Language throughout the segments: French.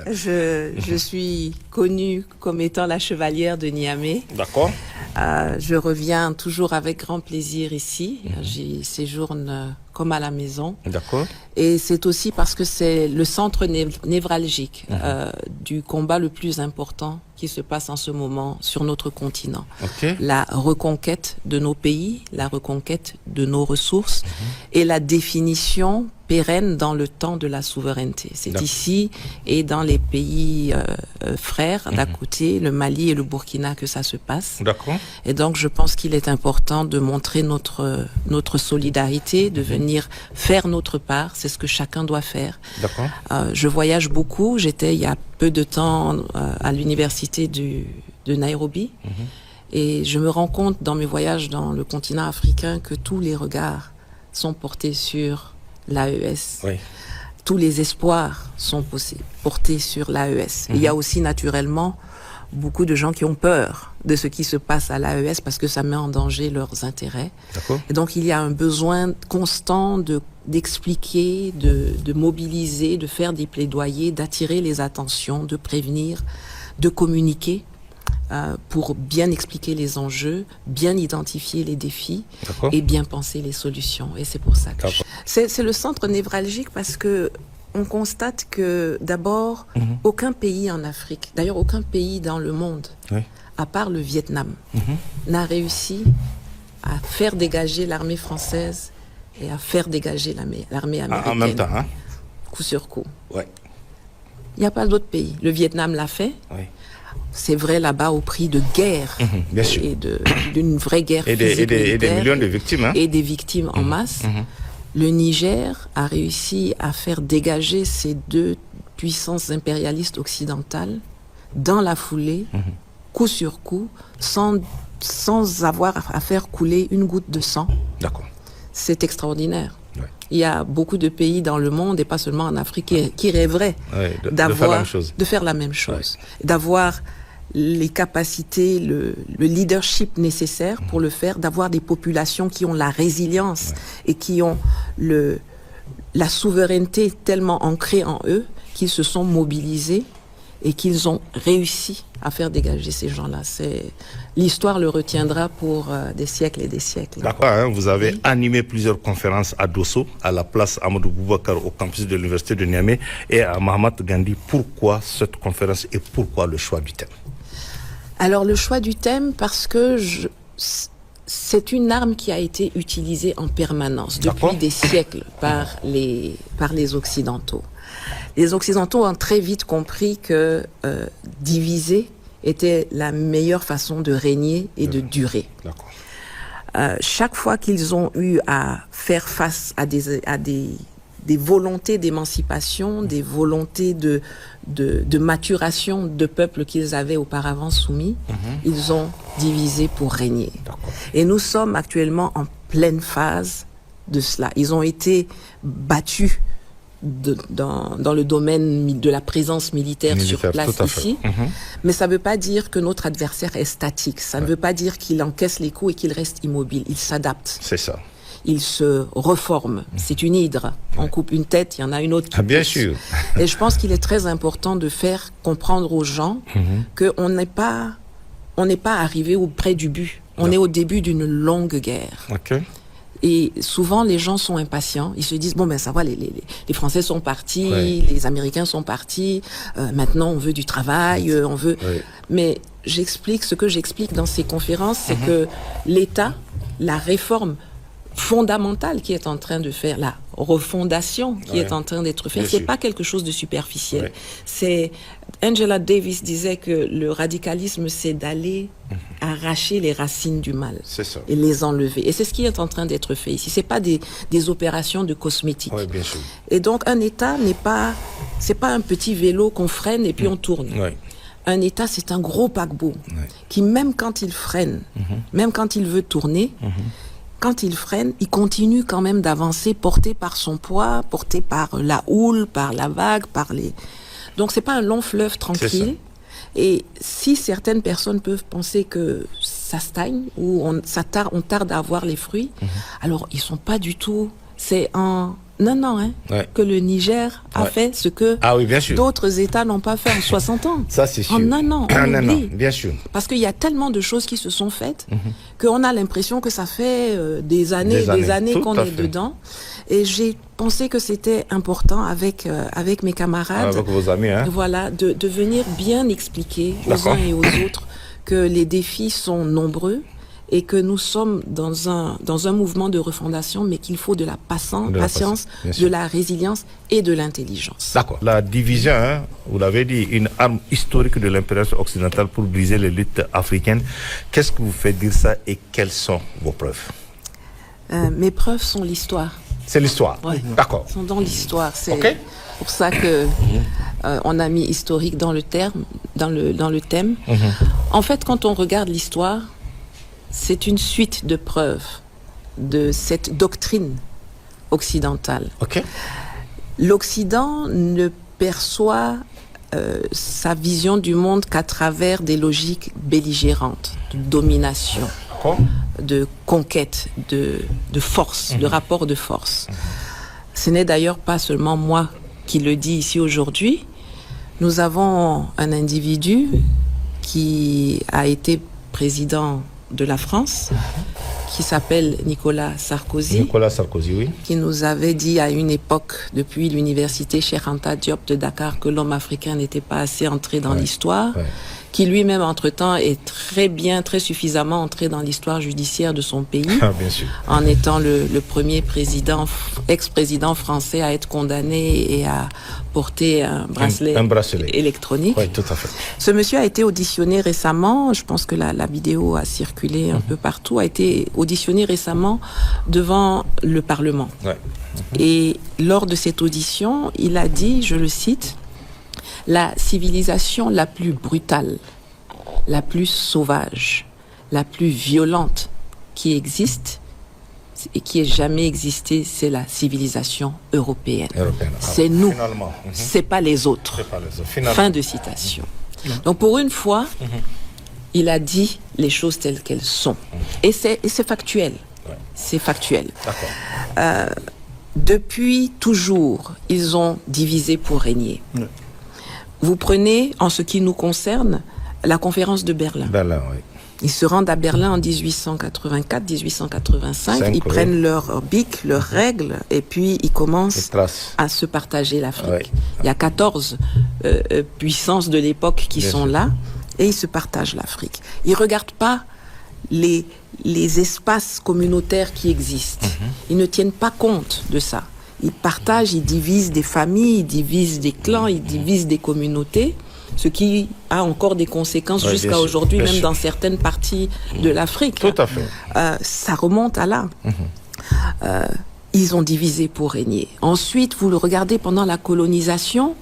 Je suis connue comme étant la chevalière de Niamey. D'accord. Je reviens toujours avec grand plaisir ici. J'y séjourne comme à la maison. D'accord. Et c'est aussi parce que c'est le centre névralgique du combat le plus important qui se passe en ce moment sur notre continent. Okay. La reconquête de nos pays, la reconquête de nos ressources et la définition pérenne dans le temps de la souveraineté. C'est ici et dans les pays frères d'à côté, le Mali et le Burkina, que ça se passe. D'accord. Et donc je pense qu'il est important de montrer notre solidarité, de venir faire notre part. C'est ce que chacun doit faire. D'accord. Je voyage beaucoup. J'étais il y a peu de temps à l'université de Nairobi. Et je me rends compte dans mes voyages dans le continent africain que tous les regards sont portés sur l'AES. Oui. Tous les espoirs sont portés sur l'AES. Il y a aussi naturellement beaucoup de gens qui ont peur de ce qui se passe à l'AES parce que ça met en danger leurs intérêts. D'accord. Et donc il y a un besoin constant d'expliquer, de mobiliser, de faire des plaidoyers, d'attirer les attentions, de prévenir, de communiquer pour bien expliquer les enjeux, bien identifier les défis et bien penser les solutions. Et c'est pour ça que c'est le centre névralgique parce que on constate que d'abord, aucun pays en Afrique, d'ailleurs aucun pays dans le monde, à part le Vietnam, n'a réussi à faire dégager l'armée française et à faire dégager l'armée américaine. En même temps, hein? Coup sur coup. Ouais. Il n'y a pas d'autre pays. Le Vietnam l'a fait. Oui. C'est vrai là-bas au prix de guerre bien sûr. Et d'une vraie guerre physique et des millions de victimes. Hein? Et des victimes en masse. Le Niger a réussi à faire dégager ces deux puissances impérialistes occidentales dans la foulée, coup sur coup, sans avoir à faire couler une goutte de sang. D'accord. C'est extraordinaire. Ouais. Il y a beaucoup de pays dans le monde, et pas seulement en Afrique, qui rêveraient de faire la même chose, d'avoir les capacités, le leadership nécessaire pour le faire, d'avoir des populations qui ont la résilience et qui ont la souveraineté tellement ancrée en eux qu'ils se sont mobilisés et qu'ils ont réussi à faire dégager ces gens-là. L'histoire le retiendra pour des siècles et des siècles. D'accord, hein, vous avez animé plusieurs conférences à Dosso, à la place Amadou Boubacar au campus de l'université de Niamey et à Mahamat Gandhi. Pourquoi cette conférence et pourquoi le choix du thème? Alors le choix du thème parce que c'est une arme qui a été utilisée en permanence depuis des siècles par les Occidentaux. Les Occidentaux ont très vite compris que diviser était la meilleure façon de régner et de durer. Chaque fois qu'ils ont eu à faire face à des volontés d'émancipation, des volontés de maturation de peuples qu'ils avaient auparavant soumis, ils ont divisé pour régner. Et nous sommes actuellement en pleine phase de cela. Ils ont été battus dans le domaine de la présence militaire sur place ici. Mais ça ne veut pas dire que notre adversaire est statique. Ça ne veut pas dire qu'il encaisse les coups et qu'il reste immobile. Il s'adapte. C'est ça. Il se reforme. C'est une hydre. On coupe une tête, il y en a une autre qui bien pousse. sûr. Et je pense qu'il est très important de faire comprendre aux gens qu'on n'est pas arrivé auprès du but. On est au début d'une longue guerre. Et souvent, les gens sont impatients. Ils se disent, bon, ben, ça va, les Français sont partis, les Américains sont partis, maintenant on veut du travail, on veut... Mais ce que j'explique dans ces conférences, c'est que l'État, la réforme fondamentale qui est en train de faire, la refondation qui est en train d'être faite, c'est pas quelque chose de superficiel. C'est Angela Davis disait que le radicalisme, c'est d'aller arracher les racines du mal et les enlever. Et c'est ce qui est en train d'être fait ici. C'est pas des opérations de cosmétique. Bien sûr. Et donc un État c'est pas un petit vélo qu'on freine et puis on tourne. Un État, c'est un gros paquebot qui, même quand il freine, même quand il veut tourner, quand il freine, il continue quand même d'avancer, porté par son poids, porté par la houle, par la vague, Donc c'est pas un long fleuve tranquille. Et si certaines personnes peuvent penser que ça stagne ou on tarde à avoir les fruits, alors ils sont pas du tout. C'est en Non, que le Niger a fait ce que d'autres États n'ont pas fait en 60 ans. Ça, c'est sûr. En un an, on oublie. Bien sûr. Parce qu'il y a tellement de choses qui se sont faites qu'on a l'impression que ça fait des années qu'on est dedans. Et j'ai pensé que c'était important avec mes camarades, avec vos amis, voilà, de venir bien expliquer aux uns et aux autres que les défis sont nombreux et que nous sommes dans un mouvement de refondation, mais qu'il faut de la patience, de la résilience et de l'intelligence. D'accord. La division, vous l'avez dit, une arme historique de l'impérialisme occidental pour briser les luttes africaines. Qu'est-ce que vous fait dire ça et quelles sont vos preuves? Mes preuves sont l'histoire. C'est l'histoire. Ouais. D'accord. Ils sont dans l'histoire. C'est pour ça que on a mis historique dans le terme, dans le thème. En fait, quand on regarde l'histoire, c'est une suite de preuves de cette doctrine occidentale. L'Occident ne perçoit sa vision du monde qu'à travers des logiques belligérantes, de domination, de conquête, de force, de rapport de force. Ce n'est d'ailleurs pas seulement moi qui le dis ici aujourd'hui. Nous avons un individu qui a été président de la France, qui s'appelle Nicolas Sarkozy. Nicolas Sarkozy, oui. Qui nous avait dit à une époque, depuis l'université Cheikh Anta Diop de Dakar, que l'homme africain n'était pas assez entré dans l'histoire. Qui lui-même, entre-temps, est très suffisamment entré dans l'histoire judiciaire de son pays, bien sûr. En étant le premier ex-président français à être condamné et à porter un bracelet électronique. Oui, tout à fait. Ce monsieur a été auditionné récemment, je pense que la vidéo a circulé un peu partout, a été auditionné récemment devant le Parlement. Et lors de cette audition, il a dit, je le cite, la civilisation la plus brutale, la plus sauvage, la plus violente qui existe et qui ait jamais existé, c'est la civilisation européenne. C'est nous, c'est pas les autres. Fin de citation. Donc pour une fois, il a dit les choses telles qu'elles sont. Et c'est factuel. C'est factuel. Depuis toujours, ils ont divisé pour régner. Vous prenez, en ce qui nous concerne, la conférence de Berlin. Ils se rendent à Berlin en 1884, 1885. Ils prennent leur bic, leurs règles, et puis ils commencent à se partager l'Afrique. Il y a 14 puissances de l'époque qui sont là, et ils se partagent l'Afrique. Ils ne regardent pas les espaces communautaires qui existent. Ils ne tiennent pas compte de ça. Ils partagent, ils divisent des familles, ils divisent des clans, ils divisent des communautés, ce qui a encore des conséquences jusqu'à aujourd'hui, même dans certaines parties de l'Afrique. Tout à fait. Ça remonte à là. Ils ont divisé pour régner. Ensuite, vous le regardez pendant la colonisation,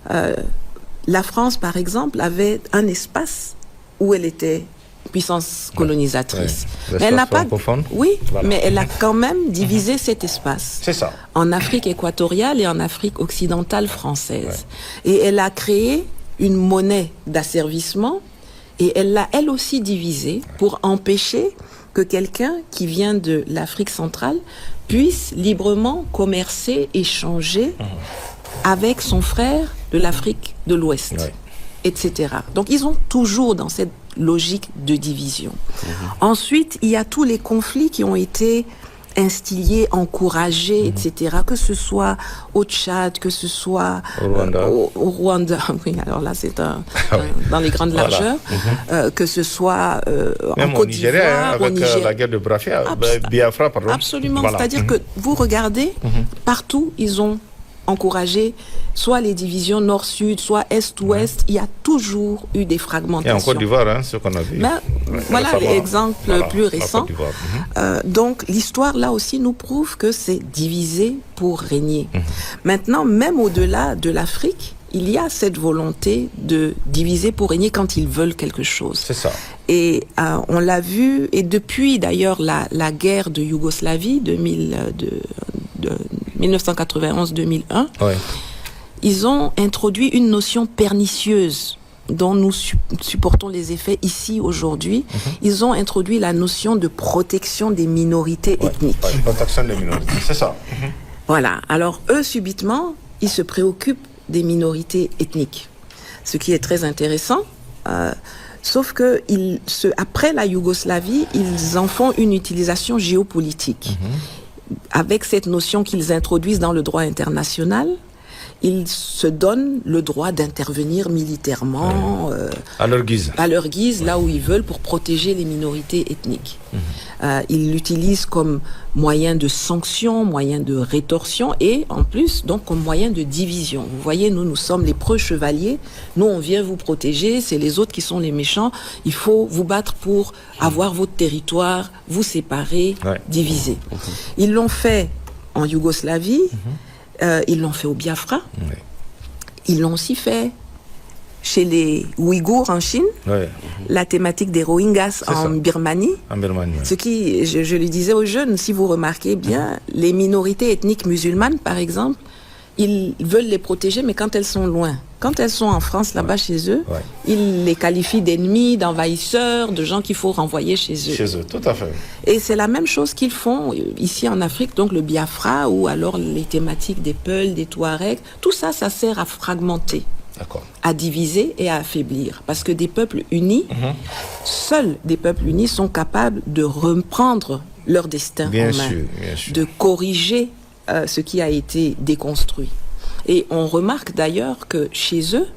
la France, par exemple, avait un espace où elle était puissance colonisatrice. Mais elle n'a pas, mais elle a quand même divisé cet espace. C'est ça. En Afrique équatoriale et en Afrique occidentale française. Et elle a créé une monnaie d'asservissement et elle l'a elle aussi divisée pour empêcher que quelqu'un qui vient de l'Afrique centrale puisse librement commercer, échanger avec son frère de l'Afrique de l'Ouest, etc. Donc ils ont toujours dans cette logique de division. Ensuite, il y a tous les conflits qui ont été instillés, encouragés, etc. Que ce soit au Tchad, que ce soit au Rwanda. Oui, alors là, c'est dans les grandes largeurs. Que ce soit en Côte d'Ivoire, avec la guerre de Biafra, pardon. Absolument. C'est-à-dire que vous regardez, partout, ils ont encouragé soit les divisions nord-sud, soit est-ouest. Il y a toujours eu des fragmentations. Et en Côte d'Ivoire, ce qu'on a vu. Voilà l'exemple plus récent. Donc l'histoire là aussi nous prouve que c'est divisé pour régner. Maintenant, même au-delà de l'Afrique, il y a cette volonté de diviser pour régner quand ils veulent quelque chose. C'est ça. Et on l'a vu, et depuis d'ailleurs la guerre de Yougoslavie de 1991-2001, ils ont introduit une notion pernicieuse dont nous supportons les effets ici aujourd'hui. Ils ont introduit la notion de protection des minorités ethniques. Protection des minorités, c'est ça. Voilà. Alors, eux, subitement, ils se préoccupent des minorités ethniques. Ce qui est très intéressant. Sauf que après la Yougoslavie, ils en font une utilisation géopolitique. Avec cette notion qu'ils introduisent dans le droit international, ils se donnent le droit d'intervenir militairement à leur guise, là où ils veulent, pour protéger les minorités ethniques. Ils l'utilisent comme moyen de sanction, moyen de rétorsion et en plus donc comme moyen de division. Vous voyez, nous sommes les preux chevaliers, nous on vient vous protéger, c'est les autres qui sont les méchants. Il faut vous battre pour avoir votre territoire, vous séparer, diviser. Ils l'ont fait en Yougoslavie. Ils l'ont fait au Biafra. Ils l'ont aussi fait chez les Ouïghours en Chine. La thématique des Rohingyas en Birmanie. Ce qui, je le disais aux jeunes, si vous remarquez bien, les minorités ethniques musulmanes, par exemple, ils veulent les protéger, mais quand elles sont loin. Quand elles sont en France, là-bas, chez eux, ils les qualifient d'ennemis, d'envahisseurs, de gens qu'il faut renvoyer chez eux. Chez eux, tout à fait. Et c'est la même chose qu'ils font ici en Afrique, donc le Biafra, ou alors les thématiques des Peuls, des Touaregs. Tout ça, ça sert à fragmenter, à diviser et à affaiblir. Parce que des peuples unis, seuls des peuples unis sont capables de reprendre leur destin en main, de corriger ce qui a été déconstruit. Et on remarque d'ailleurs que chez eux,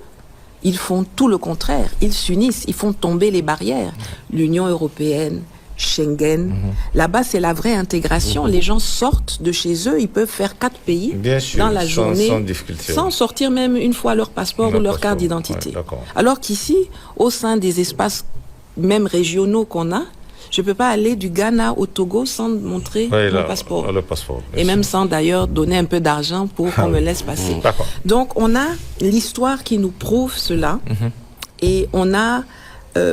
ils font tout le contraire. Ils s'unissent, ils font tomber les barrières. L'Union européenne, Schengen, là-bas c'est la vraie intégration. Les gens sortent de chez eux, ils peuvent faire 4 pays dans la journée, sans sortir même une fois leur passeport ou leur carte d'identité. Alors qu'ici, au sein des espaces même régionaux qu'on a, je ne peux pas aller du Ghana au Togo sans montrer mon passeport. Et même sans d'ailleurs donner un peu d'argent pour qu'on me laisse passer. Donc on a l'histoire qui nous prouve cela. Et on a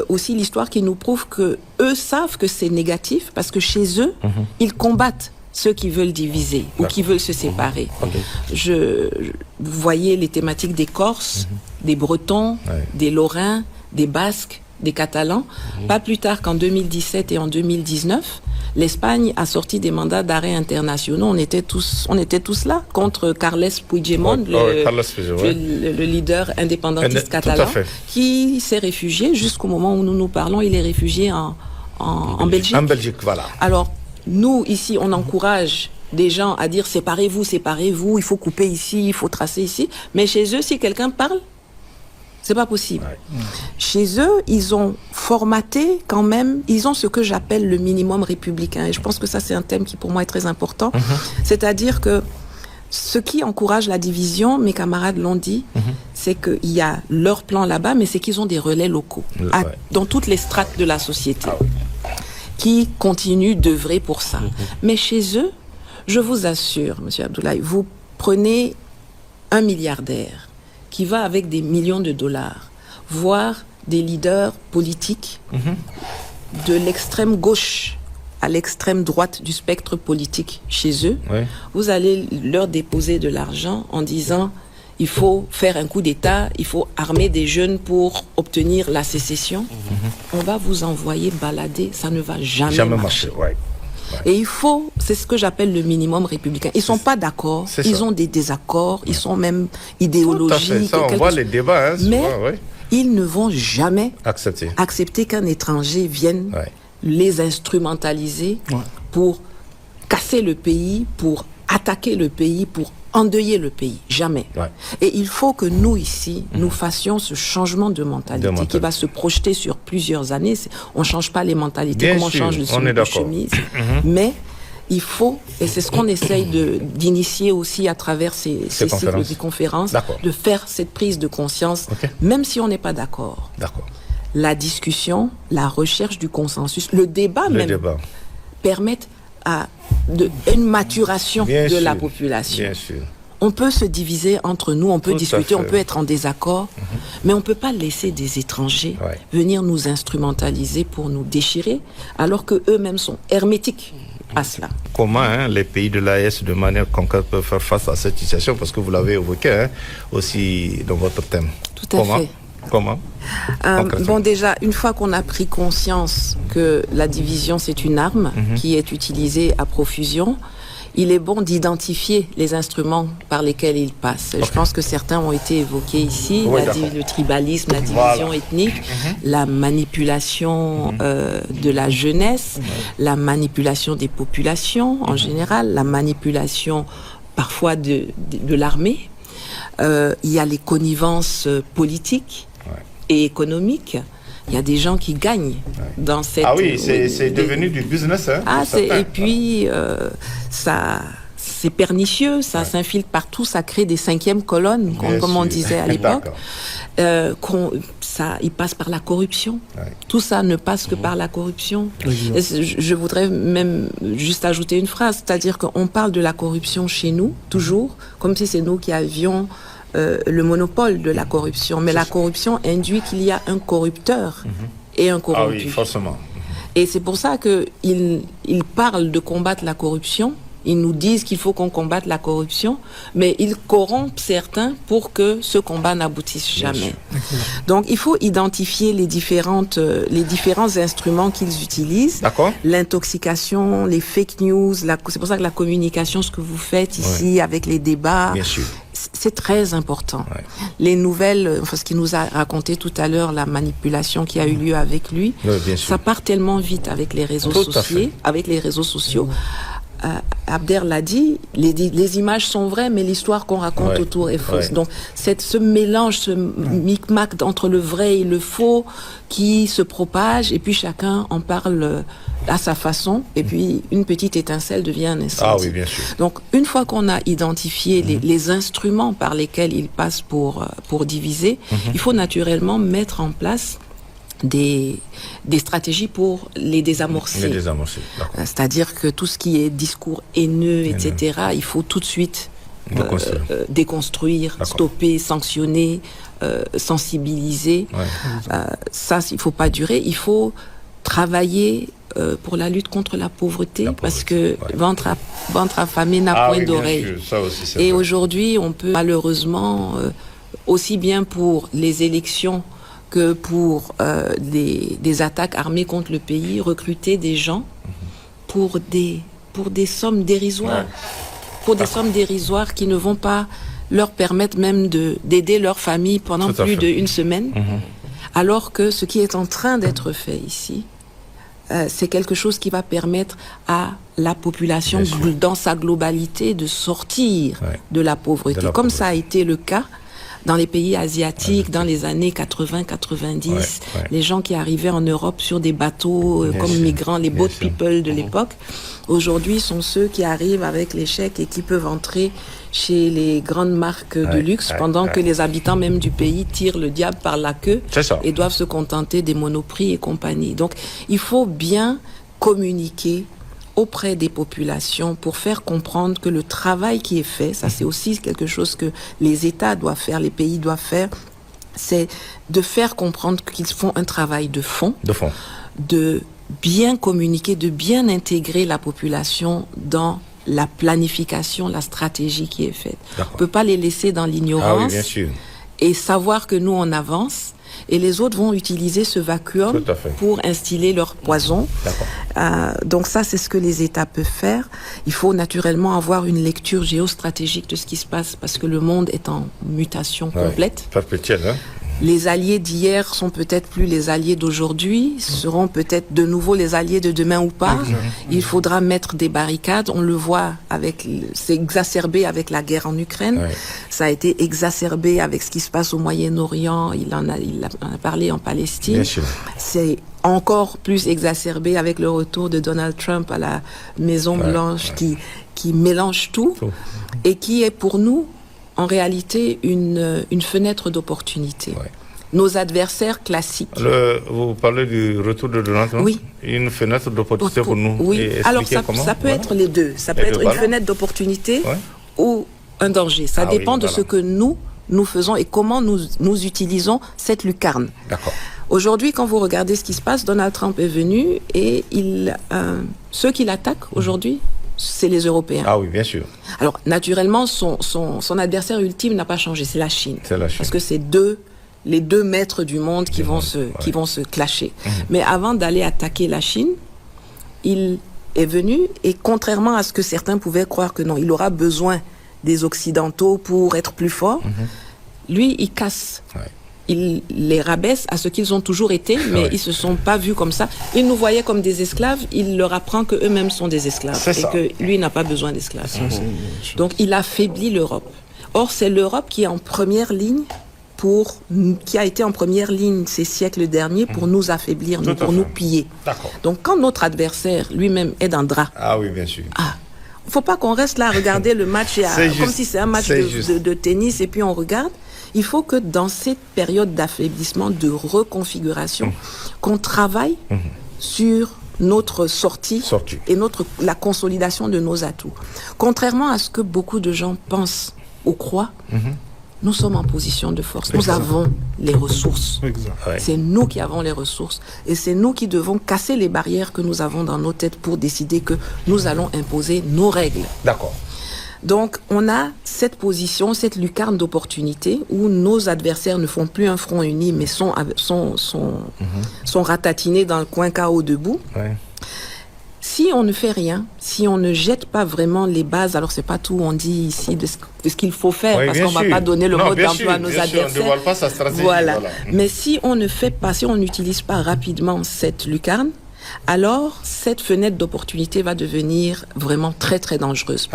aussi l'histoire qui nous prouve que eux savent que c'est négatif parce que chez eux, ils combattent ceux qui veulent diviser ou qui veulent se séparer. Vous voyez les thématiques des Corses, des Bretons, des Lorrains, des Basques, des Catalans. Pas plus tard qu'en 2017 et en 2019, l'Espagne a sorti des mandats d'arrêt internationaux. On était tous là contre Carles Puigdemont, le leader indépendantiste catalan, qui s'est réfugié. Jusqu'au moment où nous nous parlons, il est réfugié en Belgique. En Belgique, voilà. Alors, nous, ici, on encourage des gens à dire séparez-vous, séparez-vous, il faut couper ici, il faut tracer ici. Mais chez eux, si quelqu'un parle, c'est pas possible. Chez eux, ils ont formaté quand même, ils ont ce que j'appelle le minimum républicain. Et je pense que ça, c'est un thème qui pour moi est très important. C'est-à-dire que ce qui encourage la division, mes camarades l'ont dit, c'est qu'il y a leur plan là-bas, mais c'est qu'ils ont des relais locaux dans toutes les strates de la société qui continuent d'œuvrer pour ça. Mais chez eux, je vous assure, Monsieur Abdoulaye, vous prenez un milliardaire qui va avec des millions de dollars voir des leaders politiques de l'extrême gauche à l'extrême droite du spectre politique chez eux, vous allez leur déposer de l'argent en disant il faut faire un coup d'État, il faut armer des jeunes pour obtenir la sécession. On va vous envoyer balader, ça ne va jamais marcher. Et il faut, c'est ce que j'appelle le minimum républicain. Ils sont pas d'accord, ils ont des désaccords, ils sont même idéologiques. Ça, on voit les débats, mais ils ne vont jamais accepter qu'un étranger vienne les instrumentaliser pour casser le pays, pour attaquer le pays, pour endeuiller le pays. Jamais. Et il faut que nous, ici, nous fassions ce changement de mentalité qui va se projeter sur plusieurs années. On ne change pas les mentalités comme on change le soulier de chemise. Mais il faut, et c'est ce qu'on essaye d'initier aussi à travers ces cycles de conférences, de faire cette prise de conscience, même si on n'est pas d'accord. La discussion, la recherche du consensus, le débat même, permettent une maturation de la population. On peut se diviser entre nous, on peut discuter, on peut être en désaccord, mais on ne peut pas laisser des étrangers venir nous instrumentaliser pour nous déchirer, alors qu'eux-mêmes sont hermétiques à cela. Comment les pays de l'AES, de manière concrète, peuvent faire face à cette situation? Parce que vous l'avez évoqué aussi dans votre thème. Tout à fait. Comment bon, déjà, une fois qu'on a pris conscience que la division, c'est une arme qui est utilisée à profusion, il est bon d'identifier les instruments par lesquels il passe. Je pense que certains ont été évoqués ici, le tribalisme, la division ethnique, la manipulation de la jeunesse, la manipulation des populations en général, la manipulation parfois de l'armée. Il y a les connivences politiques et économiques. Il y a des gens qui gagnent dans cette... Ah oui, c'est devenu du business. Hein, et puis, c'est pernicieux, ça s'infiltre partout, ça crée des cinquièmes colonnes, comme on disait à l'époque. Il passe par la corruption. Tout ça ne passe que par la corruption. Je voudrais même juste ajouter une phrase, c'est-à-dire qu'on parle de la corruption chez nous, toujours, comme si c'est nous qui avions... le monopole de la corruption. Mais la corruption induit qu'il y a un corrupteur et un corrompu. Ah oui, forcément. Et c'est pour ça qu'ils parlent de combattre la corruption. Ils nous disent qu'il faut qu'on combatte la corruption, mais ils corrompent certains pour que ce combat n'aboutisse jamais. Donc, il faut identifier les différents instruments qu'ils utilisent. L'intoxication, les fake news, c'est pour ça que la communication, ce que vous faites ici avec les débats, c'est très important. Les nouvelles, ce qu'il nous a raconté tout à l'heure, la manipulation qui a eu lieu avec lui, ça part tellement vite avec les réseaux sociaux. Abder l'a dit, les images sont vraies, mais l'histoire qu'on raconte autour est fausse. Donc, ce mélange, ce micmac entre le vrai et le faux qui se propage, et puis chacun en parle à sa façon, et puis une petite étincelle devient un incendie. Ah oui, bien sûr. Donc, une fois qu'on a identifié les instruments par lesquels il passe pour diviser, il faut naturellement mettre en place des stratégies pour les désamorcer. C'est-à-dire que tout ce qui est discours haineux, etc., il faut tout de suite déconstruire, stopper, sanctionner, sensibiliser. Ça, il ne faut pas durer. Il faut travailler pour la lutte contre la pauvreté, parce que ventre affamé n'a point d'oreille. Et aujourd'hui, on peut malheureusement, aussi bien pour les élections que pour des attaques armées contre le pays, recruter des gens pour des sommes dérisoires. Pour des sommes dérisoires qui ne vont pas leur permettre même d'aider leur famille pendant plus d'une semaine. Alors que ce qui est en train d'être fait ici, c'est quelque chose qui va permettre à la population dans sa globalité de sortir de la pauvreté. Comme ça a été le cas dans les pays asiatiques, dans les années 80-90, les gens qui arrivaient en Europe sur des bateaux comme migrants, les boat people de l'époque, aujourd'hui sont ceux qui arrivent avec les chèques et qui peuvent entrer chez les grandes marques de luxe, pendant que les habitants même du pays tirent le diable par la queue et doivent se contenter des monoprix et compagnie. Donc, il faut bien communiquer auprès des populations pour faire comprendre que le travail qui est fait, ça c'est aussi quelque chose que les États doivent faire, les pays doivent faire, c'est de faire comprendre qu'ils font un travail de fond, de bien communiquer, de bien intégrer la population dans la planification, la stratégie qui est faite. On ne peut pas les laisser dans l'ignorance et savoir que nous on avance. Et les autres vont utiliser ce vacuum pour instiller leur poison. Donc ça, c'est ce que les États peuvent faire. Il faut naturellement avoir une lecture géostratégique de ce qui se passe, parce que le monde est en mutation complète. Perpétuelle, hein? Les alliés d'hier sont peut-être plus les alliés d'aujourd'hui, seront peut-être de nouveau les alliés de demain ou pas. Il faudra mettre des barricades. On le voit c'est exacerbé avec la guerre en Ukraine. Ça a été exacerbé avec ce qui se passe au Moyen-Orient. Il en a parlé en Palestine. C'est encore plus exacerbé avec le retour de Donald Trump à la Maison Blanche qui mélange tout et qui est pour nous en réalité une fenêtre d'opportunité. Nos adversaires classiques. Vous parlez du retour de Donald Trump? Oui. Une fenêtre d'opportunité pour nous? Oui, alors ça peut être les deux. Ça peut être une fenêtre d'opportunité ou un danger. Ça dépend de ce que nous faisons et comment nous utilisons cette lucarne. Aujourd'hui, quand vous regardez ce qui se passe, Donald Trump est venu et ceux qui l'attaquent aujourd'hui, c'est les Européens. Ah oui, bien sûr. Alors, naturellement, son adversaire ultime n'a pas changé, c'est la Chine. Parce que c'est les deux maîtres du monde qui vont se clasher. Mais avant d'aller attaquer la Chine, il est venu, et contrairement à ce que certains pouvaient croire que non, il aura besoin des Occidentaux pour être plus fort, lui, il casse. Il les rabaisse à ce qu'ils ont toujours été, mais ils se sont pas vus comme ça. Il nous voyait comme des esclaves, il leur apprend que eux-mêmes sont des esclaves et que lui n'a pas besoin d'esclaves. Donc il affaiblit l'Europe. Or, c'est l'Europe qui est en première ligne qui a été en première ligne ces siècles derniers pour nous affaiblir, pour nous piller. Donc quand notre adversaire lui-même est dans le drap, oui, bien sûr. Faut pas qu'on reste là à regarder le match comme si c'est un match de tennis et puis on regarde. Il faut que dans cette période d'affaiblissement, de reconfiguration, qu'on travaille sur notre sortie et la consolidation de nos atouts. Contrairement à ce que beaucoup de gens pensent ou croient, nous sommes en position de force. Nous avons les ressources. C'est nous qui avons les ressources. Et c'est nous qui devons casser les barrières que nous avons dans nos têtes pour décider que nous allons imposer nos règles. D'accord. Donc, on a cette position, cette lucarne d'opportunité où nos adversaires ne font plus un front uni, mais sont ratatinés dans le coin KO debout. Si on ne fait rien, si on ne jette pas vraiment les bases, alors c'est pas tout on dit ici de ce qu'il faut faire, parce qu'on va pas donner le mode d'emploi à nos adversaires. On ne dévoile pas sa stratégie. Voilà. Mais si on ne fait pas, si on n'utilise pas rapidement cette lucarne, alors cette fenêtre d'opportunité va devenir vraiment très très dangereuse.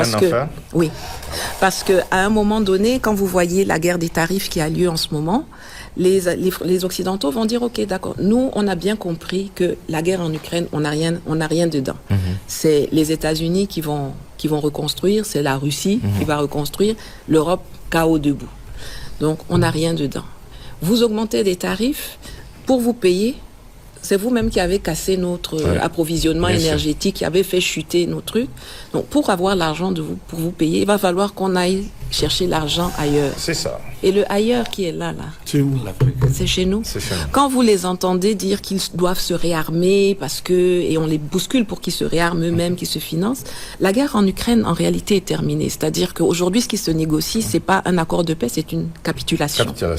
Parce que à un moment donné, quand vous voyez la guerre des tarifs qui a lieu en ce moment, les Occidentaux vont dire ok, d'accord, nous on a bien compris que la guerre en Ukraine, on n'a rien dedans. C'est les États-Unis qui vont reconstruire, c'est la Russie qui va reconstruire, l'Europe KO debout. Donc on n'a rien dedans. Vous augmentez des tarifs pour vous payer. C'est vous-même qui avez cassé notre approvisionnement énergétique, qui avez fait chuter nos trucs. Donc, pour avoir l'argent pour vous payer, il va falloir qu'on aille chercher l'argent ailleurs. C'est ça. Et le ailleurs qui est là. C'est où? C'est chez nous. Quand vous les entendez dire qu'ils doivent se réarmer et on les bouscule pour qu'ils se réarment eux-mêmes, qu'ils se financent, la guerre en Ukraine, en réalité, est terminée. C'est-à-dire qu'aujourd'hui, ce qui se négocie, c'est pas un accord de paix, c'est une capitulation. D'accord.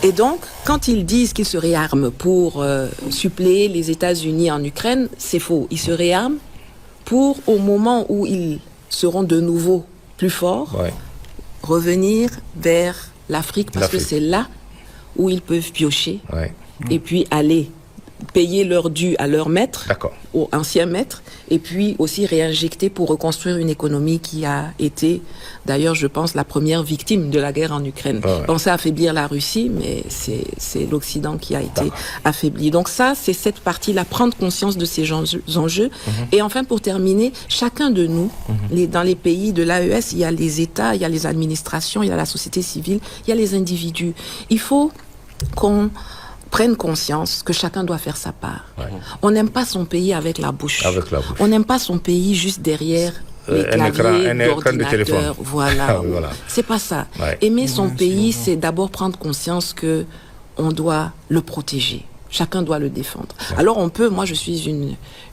Et donc, quand ils disent qu'ils se réarment pour suppléer les États-Unis en Ukraine, c'est faux. Ils se réarment pour, au moment où ils seront de nouveau plus forts, revenir vers l'Afrique, parce que c'est là où ils peuvent piocher et puis aller payer leur dû à leur maître, au ancien maître, et puis aussi réinjecter pour reconstruire une économie qui a été, d'ailleurs, je pense, la première victime de la guerre en Ukraine. Pensez à affaiblir la Russie, mais c'est l'Occident qui a été affaibli. Donc ça, c'est cette partie-là, prendre conscience de ces enjeux. Et enfin, pour terminer, chacun de nous, dans les pays de l'AES, il y a les États, il y a les administrations, il y a la société civile, il y a les individus. Il faut qu'on prenne conscience que chacun doit faire sa part. On n'aime pas son pays avec la bouche. On n'aime pas son pays juste derrière les claviers d'ordinateur. Voilà. C'est pas ça. Aimer son pays, c'est d'abord prendre conscience que on doit le protéger. Chacun doit le défendre. Alors moi je suis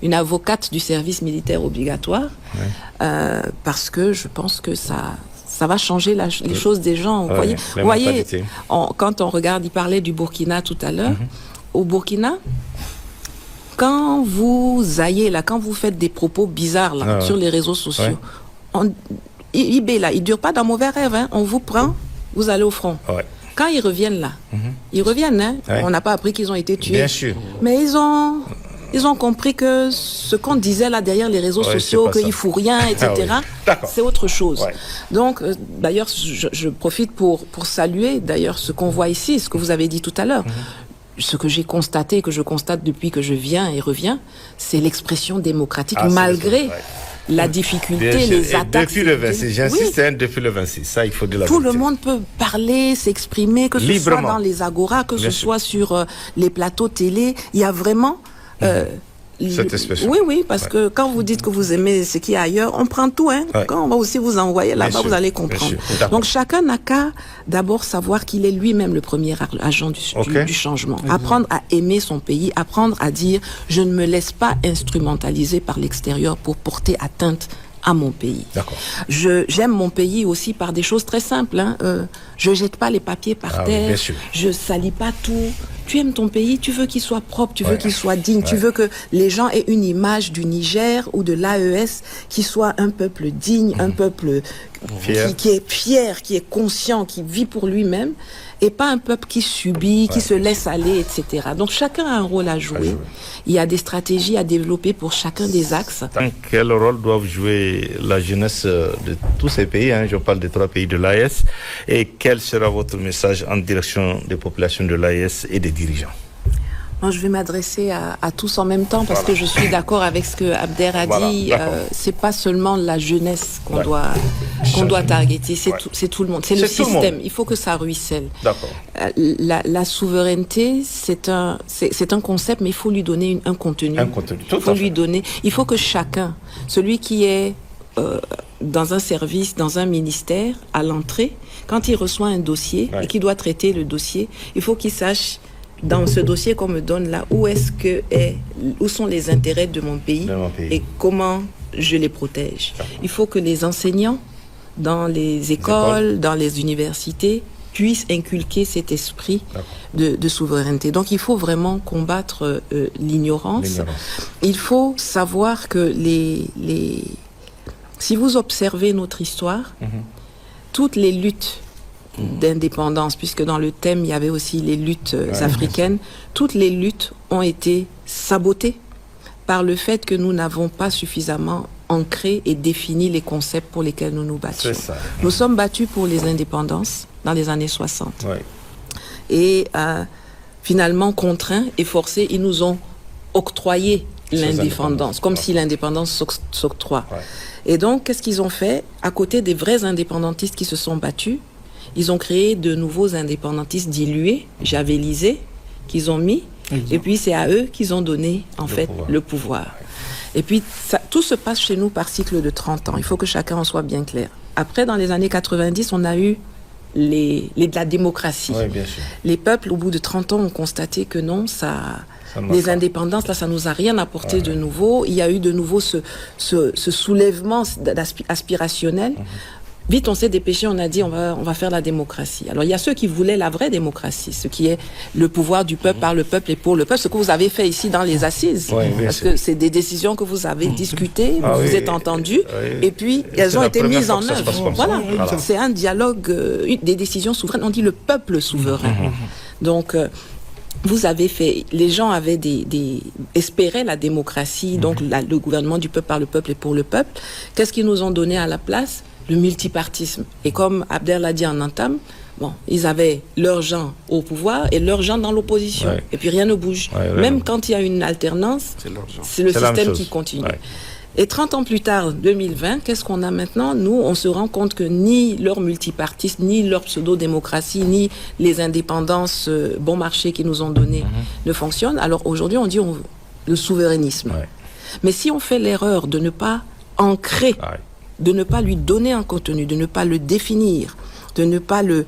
une avocate du service militaire obligatoire parce que je pense que ça va changer les choses des gens. Vous voyez, quand on regarde, il parlait du Burkina tout à l'heure. Au Burkina, quand vous quand vous faites des propos bizarres sur les réseaux sociaux, IB là, il dure pas d'un mauvais rêve. On vous prend, vous allez au front. Quand ils reviennent ils reviennent. On n'a pas appris qu'ils ont été tués. Bien sûr. Mais ils ont compris que ce qu'on disait là derrière les réseaux sociaux, qu'il ne faut rien, etc., c'est autre chose. Donc, d'ailleurs, je profite pour saluer d'ailleurs ce qu'on voit ici, ce que vous avez dit tout à l'heure. Ce que j'ai constaté, que je constate depuis que je viens et reviens, c'est l'expression démocratique, malgré la difficulté, les attaques. Depuis le 26, j'insiste, depuis le 26, ça il faut de la Tout le monde peut parler, s'exprimer, que ce soit dans les agoras, que ce soit sur les plateaux télé. Il y a vraiment cette expression. Oui, parce que quand vous dites que vous aimez ce qu'il y a ailleurs, on prend tout. Quand on va aussi vous envoyer là-bas, vous allez comprendre. Donc chacun n'a qu'à d'abord savoir qu'il est lui-même le premier agent du changement. Apprendre à aimer son pays, apprendre à dire « je ne me laisse pas instrumentaliser par l'extérieur pour porter atteinte à mon pays. » J'aime mon pays aussi par des choses très simples. Je jette pas les papiers par terre, je salis pas tout. tu aimes ton pays, tu veux qu'il soit propre, tu veux qu'il soit digne, tu veux que les gens aient une image du Niger ou de l'AES qui soit un peuple digne, un peuple qui est fier, qui est conscient, qui vit pour lui-même, et pas un peuple qui subit, qui se laisse aller, etc. Donc chacun a un rôle à jouer. Il y a des stratégies à développer pour chacun des axes. Quel rôle doivent jouer la jeunesse de tous ces pays, je parle des 3 pays de l'AES, et quel sera votre message en direction des populations de l'AES et des dirigeants? Je vais m'adresser à tous en même temps parce que je suis d'accord avec ce que Abder a dit. C'est pas seulement la jeunesse qu'on doit targeter, c'est tout le monde, c'est le système. Il faut que ça ruisselle. La souveraineté, c'est un concept, mais il faut lui donner un contenu. Il faut que chacun, celui qui est dans un service, dans un ministère, à l'entrée, quand il reçoit un dossier et qu'il doit traiter le dossier, il faut qu'il sache dans ce dossier qu'on me donne là, où sont les intérêts de mon pays et comment je les protège. Il faut que les enseignants dans les écoles, dans les universités puissent inculquer cet esprit de souveraineté. Donc il faut vraiment combattre l'ignorance. Il faut savoir que si vous observez notre histoire, toutes les luttes d'indépendance, puisque dans le thème il y avait aussi les luttes africaines, toutes les luttes ont été sabotées par le fait que nous n'avons pas suffisamment ancré et défini les concepts pour lesquels nous nous battions. Nous sommes battus pour les indépendances dans les années 60. Et finalement contraints et forcés, ils nous ont octroyé l'indépendance, comme si l'indépendance s'octroie. Et donc, qu'est-ce qu'ils ont fait? À côté des vrais indépendantistes qui se sont battus, ils ont créé de nouveaux indépendantistes dilués, javelisés, qu'ils ont mis. Et puis, c'est à eux qu'ils ont donné, en fait, le pouvoir. Et puis, tout se passe chez nous par cycle de 30 ans. Il faut que chacun en soit bien clair. Après, dans les années 90, on a eu la démocratie. Bien sûr. Les peuples, au bout de 30 ans, ont constaté que non, les indépendances, là, ça nous a rien apporté de nouveau. Il y a eu de nouveau ce soulèvement aspirationnel. Vite, on s'est dépêché, on a dit on va faire la démocratie. Alors, il y a ceux qui voulaient la vraie démocratie, ce qui est le pouvoir du peuple par le peuple et pour le peuple, ce que vous avez fait ici dans les assises. Parce que c'est des décisions que vous avez discutées, vous vous êtes entendus, et puis elles ont été mises en œuvre. Voilà, c'est un dialogue, des décisions souveraines. On dit le peuple souverain. Donc, vous avez fait, les gens avaient espéraient la démocratie, donc le gouvernement du peuple par le peuple et pour le peuple. Qu'est-ce qu'ils nous ont donné à la place? Le multipartisme. Et comme Abder l'a dit en entame, ils avaient leurs gens au pouvoir et leurs gens dans l'opposition. Et puis rien ne bouge. Même quand il y a une alternance, c'est le système qui continue. Et 30 ans plus tard, 2020, qu'est-ce qu'on a maintenant? Nous, on se rend compte que ni leur multipartisme, ni leur pseudo-démocratie, ni les indépendances bon marché qu'ils nous ont données ne fonctionnent. Alors aujourd'hui, on dit le souverainisme. Mais si on fait l'erreur de ne pas ancrer, de ne pas lui donner un contenu, de ne pas le définir, de ne pas le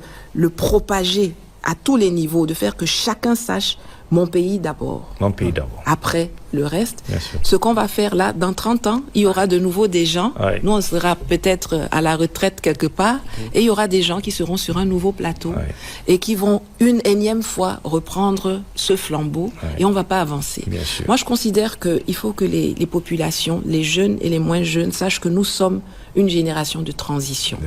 propager à tous les niveaux, de faire que chacun sache mon pays d'abord. Mon pays d'abord. Après le reste. Ce qu'on va faire là, dans 30 ans, il y aura de nouveau des gens. Nous, on sera peut-être à la retraite quelque part. Et il y aura des gens qui seront sur un nouveau plateau. Et qui vont une énième fois reprendre ce flambeau. Et on ne va pas avancer. Moi, je considère qu'il faut que les populations, les jeunes et les moins jeunes, sachent que nous sommes une génération de transition.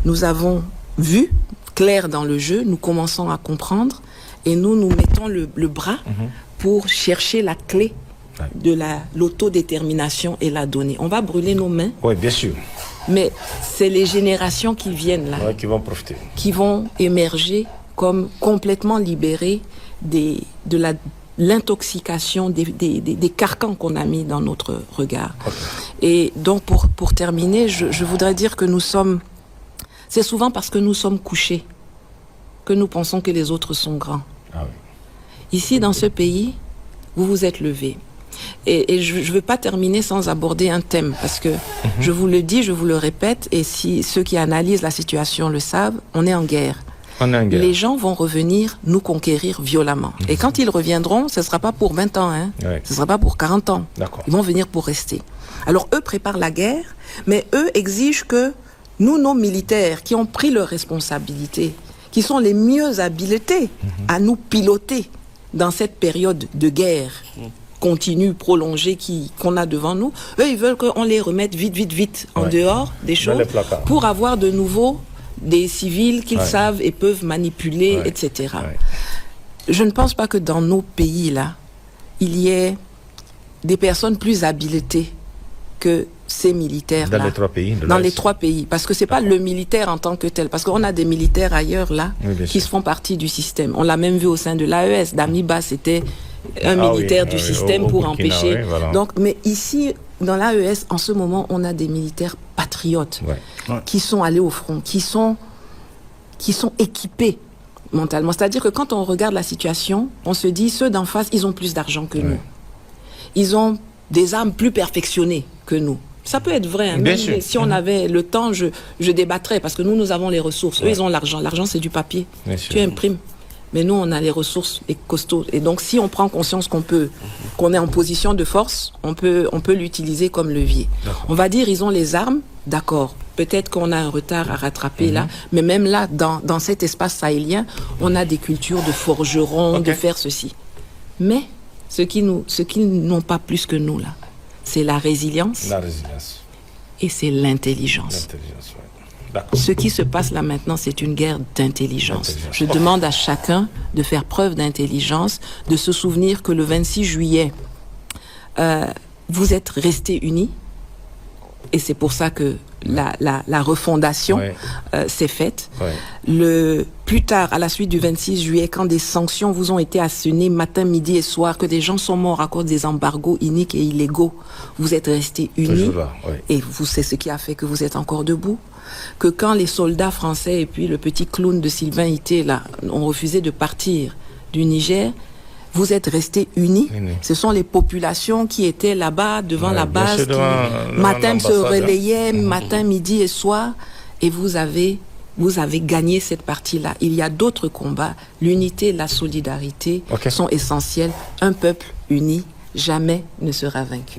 Nous avons vu clair dans le jeu. Nous commençons à comprendre. Et nous mettons le bras pour chercher la clé de l'autodétermination et la donner. On va brûler nos mains. Oui, bien sûr. Mais c'est les générations qui viennent là. Qui vont profiter. Qui vont émerger comme complètement libérées de l'intoxication, des carcans qu'on a mis dans notre regard. Et donc, pour terminer, je voudrais dire que c'est souvent parce que nous sommes couchés que nous pensons que les autres sont grands. Ici, dans ce pays, vous vous êtes levés. Et je ne veux pas terminer sans aborder un thème, parce que je vous le dis, je vous le répète, et si ceux qui analysent la situation le savent, on est en guerre. Les gens vont revenir nous conquérir violemment. Et quand ils reviendront, ce ne sera pas pour 20 ans, ce ne sera pas pour 40 ans. Ils vont venir pour rester. Alors eux préparent la guerre, mais eux exigent que nous, nos militaires, qui ont pris leurs responsabilités, qui sont les mieux habilités à nous piloter dans cette période de guerre continue, prolongée qu'on a devant nous. Eux, ils veulent qu'on les remette vite en dehors des choses pour avoir de nouveau des civils qu'ils savent et peuvent manipuler, etc. Je ne pense pas que dans nos pays, là, il y ait des personnes plus habilitées que ces militaires-là. Dans les 3 pays Dans les 3 pays. Parce que c'est pas le militaire en tant que tel. Parce qu'on a des militaires ailleurs, là, qui font partie du système. On l'a même vu au sein de l'AES. Damiba, c'était un militaire du système pour empêcher. Donc, mais ici, dans l'AES, en ce moment, on a des militaires patriotes qui sont allés au front, qui sont équipés mentalement. C'est-à-dire que quand on regarde la situation, on se dit, ceux d'en face, ils ont plus d'argent que nous. Ils ont des armes plus perfectionnées que nous. Ça peut être vrai. Hein, même si on avait le temps, je débattrais, parce que nous avons les ressources. Eux, ils ont l'argent. L'argent, c'est du papier. Tu imprimes. Mais nous, on a les ressources et costauds. Et donc, si on prend conscience qu'on est en position de force, on peut l'utiliser comme levier. On va dire, ils ont les armes, d'accord. Peut-être qu'on a un retard à rattraper là, mais même là, dans cet espace sahélien, on a des cultures de forgerons, de faire ceci. Mais ce qu'ils n'ont pas plus que nous là, c'est la résilience. Et c'est l'intelligence. Ce qui se passe là maintenant, c'est une guerre d'intelligence. Je demande à chacun de faire preuve d'intelligence, de se souvenir que le 26 juillet, vous êtes restés unis. Et c'est pour ça que la refondation s'est faite. Plus tard, à la suite du 26 juillet, quand des sanctions vous ont été assénées matin, midi et soir, que des gens sont morts à cause des embargos iniques et illégaux, vous êtes restés unis. Et c'est ce qui a fait que vous êtes encore debout. Que quand les soldats français et puis le petit clown de Sylvain Ité là, ont refusé de partir du Niger, vous êtes restés unis. Ce sont les populations qui étaient là-bas, devant la base, qui matin se relayaient, matin, midi et soir, et vous avez gagné cette partie-là. Il y a d'autres combats. L'unité et la solidarité sont essentielles. Un peuple uni jamais ne sera vaincu.